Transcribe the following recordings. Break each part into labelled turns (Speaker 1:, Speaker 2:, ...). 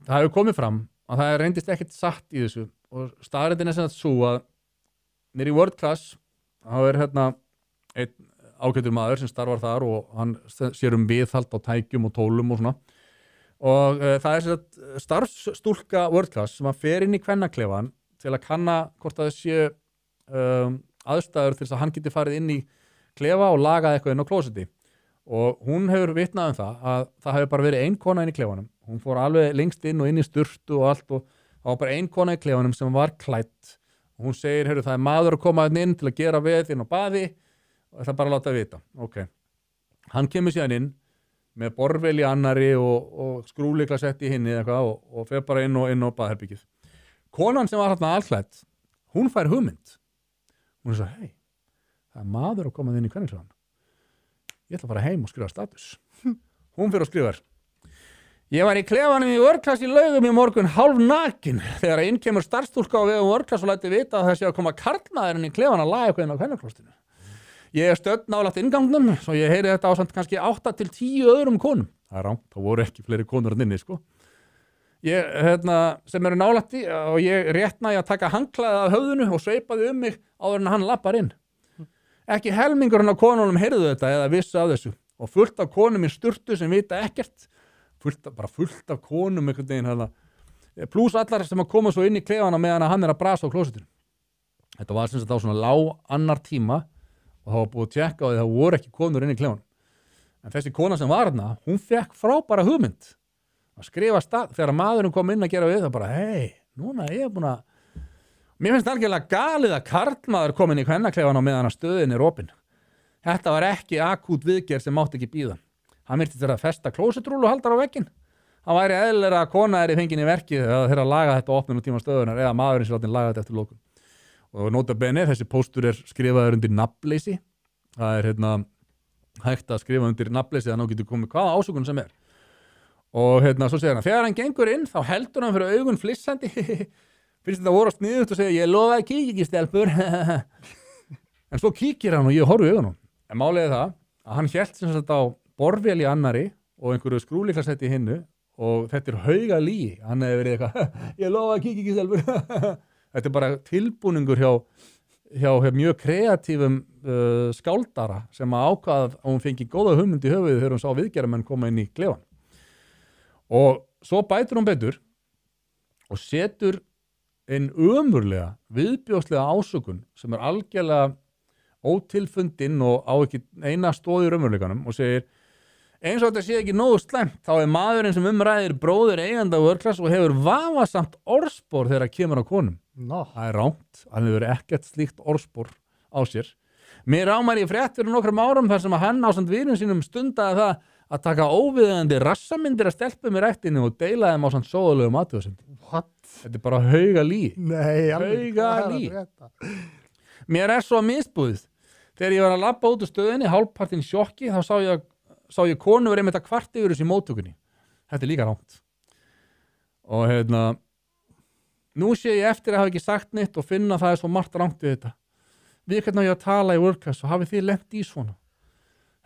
Speaker 1: það hefur komið fram að það reyndist ekkert satt í þessu og staðreyndin sem þetta svo að nýri World Class þá hérna einn ágætur maður sem starfar þar og hann sér viðhald á tækjum og tólum og svona og það er starfsstúlka World Class sem að fer inn í kvennaklefan til að kanna hvort að það sé aðstæður til þess að hann geti farið inn í klefa og lagað eitthvað inn á klósetti og hún hefur vitnað að það hefur bara verið ein kona inn í klefanum hún fór alveg lengst inn og inn í sturtu og allt og það var bara ein kona í klefanum sem var klædd og hún segir, heyrðu, það er maður að koma inn til að gera við inn á baði og það bara að láta vita hann kemur síðan inn með borvél í annari og skrúlykla sett í hinni eitthvað og fer bara inn á baðherbyggið konan sem var hérna allklædd hún fær hugmynd hún er svo, hei, það er maður að koma inn í kvennaklefan ég ætla að fara heim og skrifa status hún fyrir að skrifa ég var í klefanum í World-Class í Laugum í morgun hálfnakin þegar inn kemur starfstúlka á vegum World-Class og læti vita að það sé að koma karlmaðurinn í klefan að laga eitthvað inn á kvennaklostinu ég er stödd nálægt inngangnum svo ég heyri þetta ásamt kannski 8 til 10 öðrum konum það er rangt, það voru ekki fleiri konur en inni sko ég sem eru nálægt í og ég réttna að taka handklæðið af höfðinu og sveipaði mig áður en hann lappar inn ekki helmingurinn af konunum heyrðu þetta eða vissu af þessu og fullt af konum í sturtu sem vita ekkert fullt af konum einhvern veginn hérna pluss allar sem að koma svo inn í klefana meðan að hann er að brasa á klósettinu þetta var sem sagt á svona lág annar tíma og það var búið að tjekka á því það voru ekki konur inn í klefanum en þessi kona sem var hérna hún fekk frábæra hugmynd að skrifa þegar maðurinn kom inn að gera við það bara hei, núna ég er búin að mér finnst algjörlega galið að karlmaður kom inn í kvennaklefan á meðan að stöðin er opin. Þetta var ekki akút viðgerð sem mátti ekki bíða. Hann virtist að festa klósettrúlu og haldar á vegginn. Það væri eðlilega að kona er í fengin í verkið eða þeirra laga þetta opnum tíma stöðunar eða maðurinn sem látin laga þetta eftir lókun. Og nota bene, þessi póstur er skrifaður undir nafnleysi. Það er hægt að skrifa undir nafnleysi að ná getur komið hvaða ásökun sem er. Og svo segir hann, þegar hann gengur inn þá heldur hann fyrir augun flissandi finnst þetta voru sniðugt og segja ég lofa að kíkja ekki stelpur en svo kíkir hann og ég horfi augunum en málið er það að hann hélt sem sagt á borvél í annari og einhverju skrúlíklarsett í hinnu og þetta er hauga lygi hann hefur verið eitthvað ég lofa að kíkja ekki stelpur þetta er bara tilbúningur hjá mjög kreatífum skáldara sem að ákvað að hún fengi góða hugmynd í höfuðið þegar hún sá viðgerðarmenn koma inn í klefan og svo bætur hún betur og setur einn ömurlega, viðbjóðslega ásökun sem er algjörlega ótilfundin og á ekki eina stóð í raunveruleikanum og segir eins og þetta sé ekki nógu slæmt þá er maðurinn sem umræðir bróðir eiganda World-Class og hefur vafasamt orðspor þegar kemur á konum. Það er rangt, hann hefur ekkert slíkt orðspor á sér. Mér rámar í frétt fyrir nokkrum árum þar sem að hann ásamt vinum sínum stundaði það að taka óviðeigandi rassamyndir að stelpum í ræktinu og deila þeim ásamt sóðulegum athugasemdum.
Speaker 2: What?
Speaker 1: Þetta er bara hauga lygi.
Speaker 2: Nei,
Speaker 1: hauga lygi. Mér er svo misbúið. Þegar ég var að labba út úr stöðinni, hálfpartinn sjokki, þá sá ég konu verið með þetta kvart yfir þessu í móttökunni. Þetta er líka rangt. Og nú sé ég eftir að hafa ekki sagt neitt og finna að það er svo margt rangt við þetta. Við hvernig á ég að tala í World-Class og hafið þið lent í svona.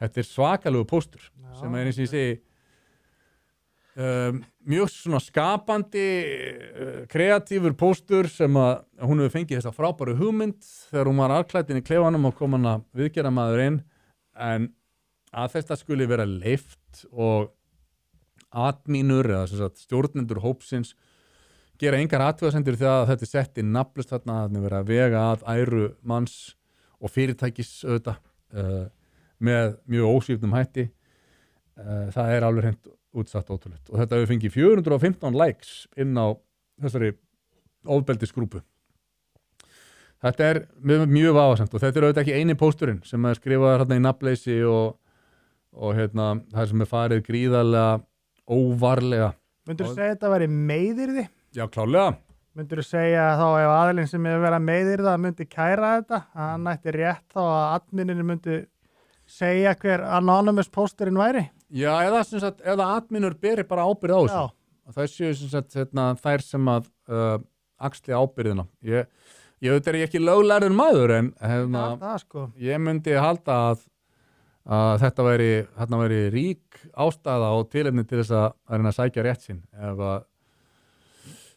Speaker 1: Þetta er svakalegu póstur sem er eins og ég segi mjög svona skapandi kreatífur póstur sem að hún hefur fengið þessa frábæru hugmynd þegar hún var alklædin í klefanum og kom hann að viðgera maður inn en að þetta skuli vera leyft og admínur eða sem sagt, stjórnendur hópsins gera engar athugasemdir þegar að þetta er sett í nafnlust þarna að vera að vega að æru manns og fyrirtækis auðvitað með mjög ósvífnum hætti það er alveg hreint útsatt ótrúlegt og þetta hefur fengið 415 likes inn á þessari ofbeldisgrúpu þetta er mjög vafasamt og þetta er auðvitað ekki eini pósturinn sem er skrifaður hérna í nafnleysi og það sem er farið gríðarlega óvarlega.
Speaker 2: Myndur þú segja þetta væri meiðyrði?
Speaker 1: Já, klálega.
Speaker 2: Myndur þú segja þá ef aðilinn sem er verið að meiðyrða myndi kæra þetta hann ætti rétt þá að admininu myndi segja hver anonymous pósturinn væri?
Speaker 1: Já, eða adminur beri bara ábyrgð á þessu. Já. Það séu sem sagt þær sem að axli ábyrgðina. Ég veit ekki löglærður maður en
Speaker 2: sko.
Speaker 1: Ég myndi halda að þetta væri rík ástæða og tilefni til þess að reyna að sækja rétt sinn ef að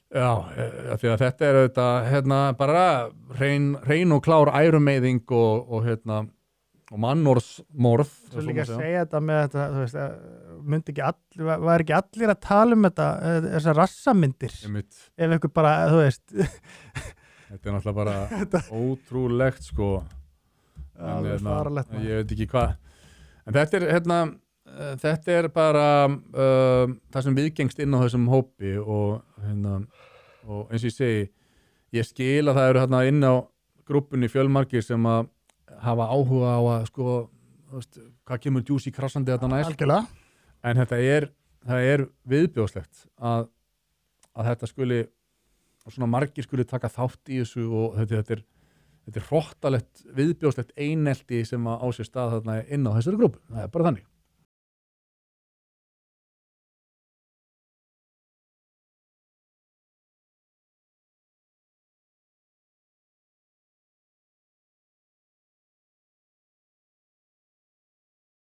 Speaker 1: Já, því að þetta er þetta bara hrein og klár ærumeyðing og mannorðsmorð.
Speaker 2: Svo líka að segja þetta með þetta, þú veist, myndi ekki allir, var ekki allir að tala um þetta, þessar rassamyndir, ef einhver bara, þú veist.
Speaker 1: Þetta er náttúrulega bara ótrúlegt, sko.
Speaker 2: Alveg farlegt.
Speaker 1: Ég veit ekki hvað. En þetta er bara það sem viðgengst inn á þessum hópi og eins og ég segi, ég skil að það eru inn á grúppunni fjölmargir sem að hafa áhuga á að sko, veist, hvað kemur djúsi krassandi þetta næst.
Speaker 2: Algjörlega.
Speaker 1: En það er viðbjóðslegt að þetta skuli og svona margir skuli taka þátt í þessu og þetta er hrottalegt viðbjóðslegt einelti sem að á sér stað þarna inn á þessari grúpu. Það er bara þannig.